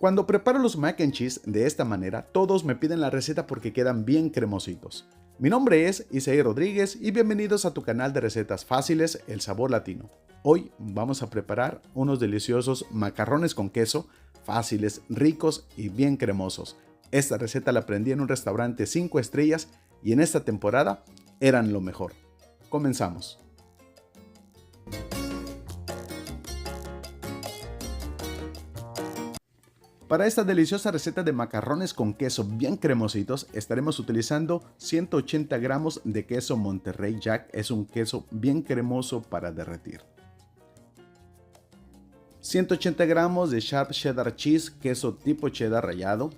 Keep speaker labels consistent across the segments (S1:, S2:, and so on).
S1: Cuando preparo los mac and cheese de esta manera, todos me piden la receta porque quedan bien cremositos. Mi nombre es Isaí Rodríguez y bienvenidos a tu canal de recetas fáciles, El Sabor Latino. Hoy vamos a preparar unos deliciosos macarrones con queso, fáciles, ricos y bien cremosos. Esta receta la aprendí en un restaurante 5 estrellas y en esta temporada eran lo mejor. Comenzamos. Para esta deliciosa receta de macarrones con queso bien cremositos, estaremos utilizando 180 gramos de queso Monterrey Jack. Es un queso bien cremoso para derretir. 180 gramos de Sharp Cheddar Cheese, queso tipo cheddar rallado.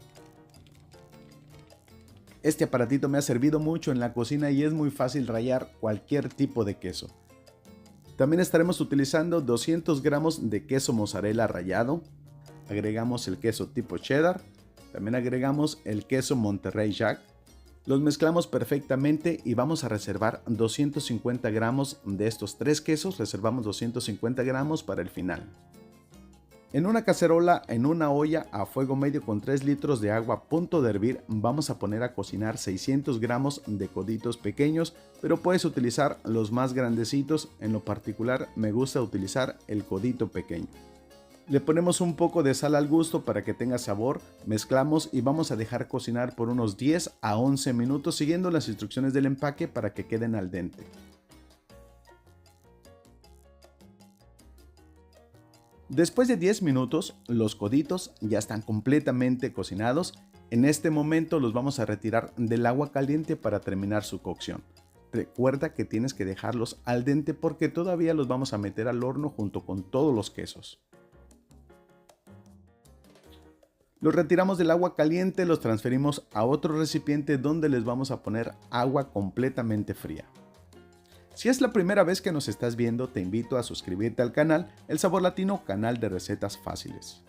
S1: Este aparatito me ha servido mucho en la cocina y es muy fácil rallar cualquier tipo de queso. También estaremos utilizando 200 gramos de queso mozzarella rallado. Agregamos el queso tipo cheddar, también agregamos el queso Monterrey Jack, los mezclamos perfectamente y vamos a reservar 250 gramos de estos tres quesos, reservamos 250 gramos para el final. En una cacerola, en una olla a fuego medio con 3 litros de agua a punto de hervir, vamos a poner a cocinar 600 gramos de coditos pequeños, pero puedes utilizar los más grandecitos. En lo particular me gusta utilizar el codito pequeño. Le ponemos un poco de sal al gusto para que tenga sabor, mezclamos y vamos a dejar cocinar por unos 10 a 11 minutos siguiendo las instrucciones del empaque para que queden al dente. Después de 10 minutos, los coditos ya están completamente cocinados. En este momento los vamos a retirar del agua caliente para terminar su cocción. Recuerda que tienes que dejarlos al dente porque todavía los vamos a meter al horno junto con todos los quesos. Los retiramos del agua caliente, los transferimos a otro recipiente donde les vamos a poner agua completamente fría. Si es la primera vez que nos estás viendo, te invito a suscribirte al canal El Sabor Latino, canal de recetas fáciles.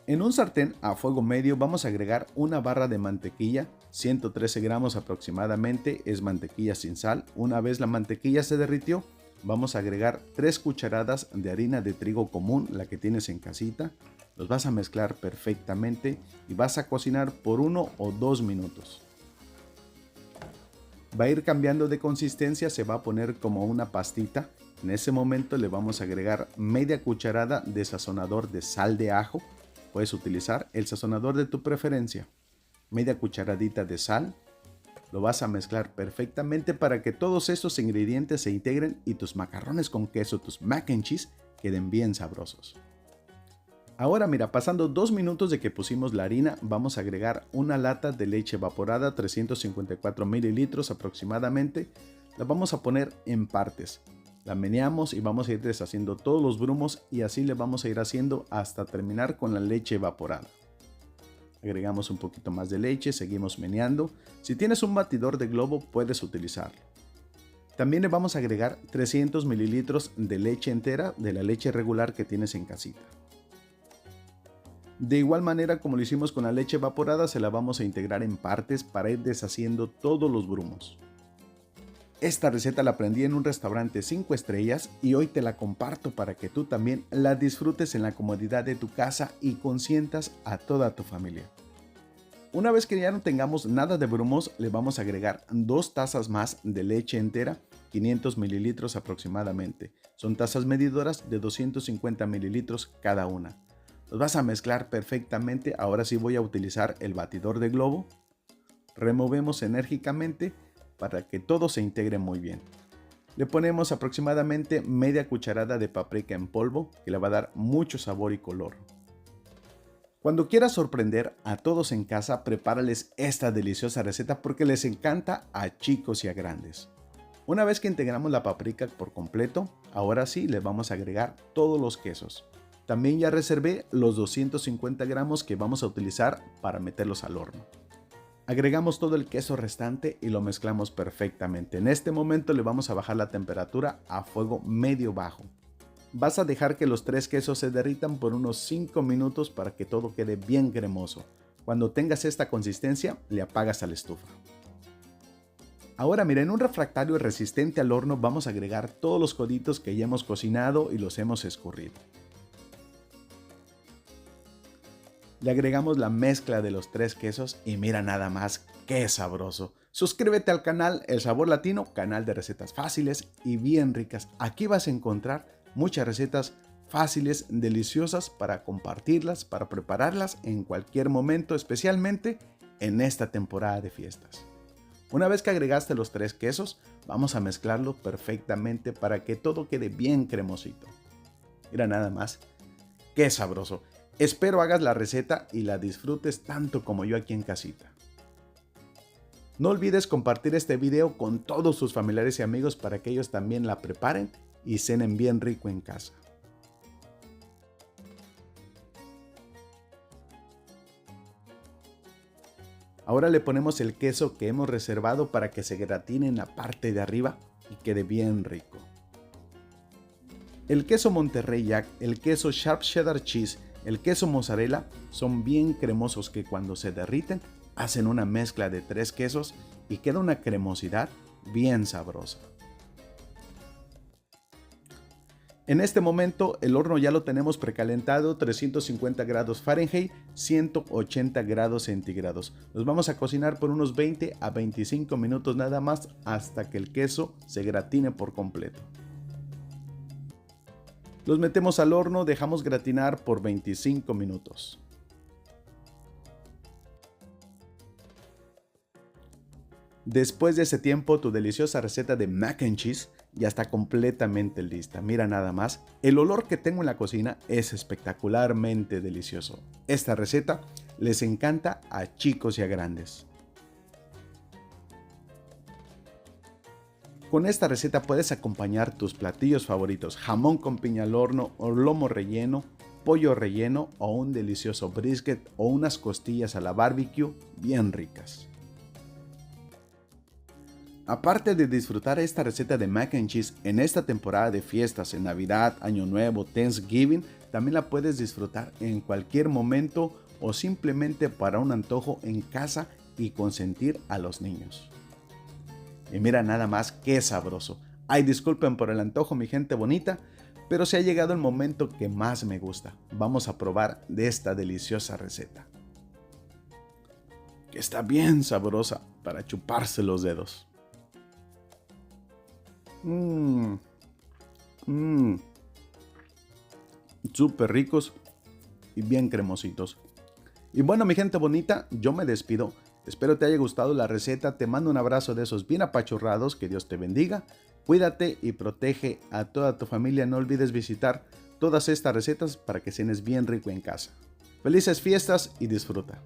S1: En un sartén a fuego medio vamos a agregar una barra de mantequilla, 113 gramos aproximadamente, es mantequilla sin sal. Una vez la mantequilla se derritió, vamos a agregar 3 cucharadas de harina de trigo común, la que tienes en casita. Los vas a mezclar perfectamente y vas a cocinar por 1 o 2 minutos. Va a ir cambiando de consistencia, se va a poner como una pastita. En ese momento le vamos a agregar media cucharada de sazonador de sal de ajo. Puedes utilizar el sazonador de tu preferencia. Media cucharadita de sal. Lo vas a mezclar perfectamente para que todos estos ingredientes se integren y tus macarrones con queso, tus mac and cheese, queden bien sabrosos. Ahora mira, pasando 2 minutos de que pusimos la harina, vamos a agregar una lata de leche evaporada, 354 mililitros aproximadamente. La vamos a poner en partes. La meneamos y vamos a ir deshaciendo todos los grumos y así le vamos a ir haciendo hasta terminar con la leche evaporada. Agregamos un poquito más de leche, seguimos meneando. Si tienes un batidor de globo puedes utilizarlo. También le vamos a agregar 300 mililitros de leche entera, de la leche regular que tienes en casita. De igual manera como lo hicimos con la leche evaporada, se la vamos a integrar en partes para ir deshaciendo todos los grumos. Esta receta la aprendí en un restaurante 5 estrellas y hoy te la comparto para que tú también la disfrutes en la comodidad de tu casa y consientas a toda tu familia. Una vez que ya no tengamos nada de grumos, le vamos a agregar 2 tazas más de leche entera, 500 mililitros aproximadamente. Son tazas medidoras de 250 mililitros cada una. Los vas a mezclar perfectamente. Ahora sí voy a utilizar el batidor de globo. Removemos enérgicamente para que todo se integre muy bien. Le ponemos aproximadamente media cucharada de paprika en polvo que le va a dar mucho sabor y color. Cuando quieras sorprender a todos en casa, prepárales esta deliciosa receta porque les encanta a chicos y a grandes. Una vez que integramos la paprika por completo, ahora sí le vamos a agregar todos los quesos. También ya reservé los 250 gramos que vamos a utilizar para meterlos al horno. Agregamos todo el queso restante y lo mezclamos perfectamente. En este momento le vamos a bajar la temperatura a fuego medio bajo. Vas a dejar que los 3 quesos se derritan por unos 5 minutos para que todo quede bien cremoso. Cuando tengas esta consistencia, le apagas a la estufa. Ahora mira, en un refractario resistente al horno vamos a agregar todos los coditos que ya hemos cocinado y los hemos escurrido. Le agregamos la mezcla de los 3 quesos y mira nada más qué sabroso. Suscríbete al canal El Sabor Latino, canal de recetas fáciles y bien ricas. Aquí vas a encontrar muchas recetas fáciles, deliciosas para compartirlas, para prepararlas en cualquier momento, especialmente en esta temporada de fiestas. Una vez que agregaste los 3 quesos, vamos a mezclarlo perfectamente para que todo quede bien cremosito. Mira nada más, qué sabroso. Espero hagas la receta y la disfrutes tanto como yo aquí en casita. No olvides compartir este video con todos tus familiares y amigos para que ellos también la preparen y cenen bien rico en casa. Ahora le ponemos el queso que hemos reservado para que se gratine en la parte de arriba y quede bien rico. El queso Monterrey Jack, el queso Sharp Cheddar Cheese, el queso mozzarella son bien cremosos que cuando se derriten hacen una mezcla de 3 quesos y queda una cremosidad bien sabrosa. En este momento el horno ya lo tenemos precalentado, 350 grados Fahrenheit, 180 grados centígrados. Los vamos a cocinar por unos 20 a 25 minutos nada más hasta que el queso se gratine por completo. Los metemos al horno, dejamos gratinar por 25 minutos. Después de ese tiempo, tu deliciosa receta de mac and cheese ya está completamente lista. Mira nada más, el olor que tengo en la cocina es espectacularmente delicioso. Esta receta les encanta a chicos y a grandes. Con esta receta puedes acompañar tus platillos favoritos, jamón con piña al horno o lomo relleno, pollo relleno o un delicioso brisket o unas costillas a la barbecue bien ricas. Aparte de disfrutar esta receta de mac and cheese en esta temporada de fiestas, en Navidad, Año Nuevo, Thanksgiving, también la puedes disfrutar en cualquier momento o simplemente para un antojo en casa y consentir a los niños. Y mira nada más qué sabroso. Ay, disculpen por el antojo, mi gente bonita, pero se ha llegado el momento que más me gusta. Vamos a probar de esta deliciosa receta, que está bien sabrosa para chuparse los dedos. Súper ricos y bien cremositos. Y bueno, mi gente bonita, yo me despido. Espero te haya gustado la receta, te mando un abrazo de esos bien apachurrados, que Dios te bendiga, cuídate y protege a toda tu familia, no olvides visitar todas estas recetas para que cenes bien rico en casa. Felices fiestas y disfruta.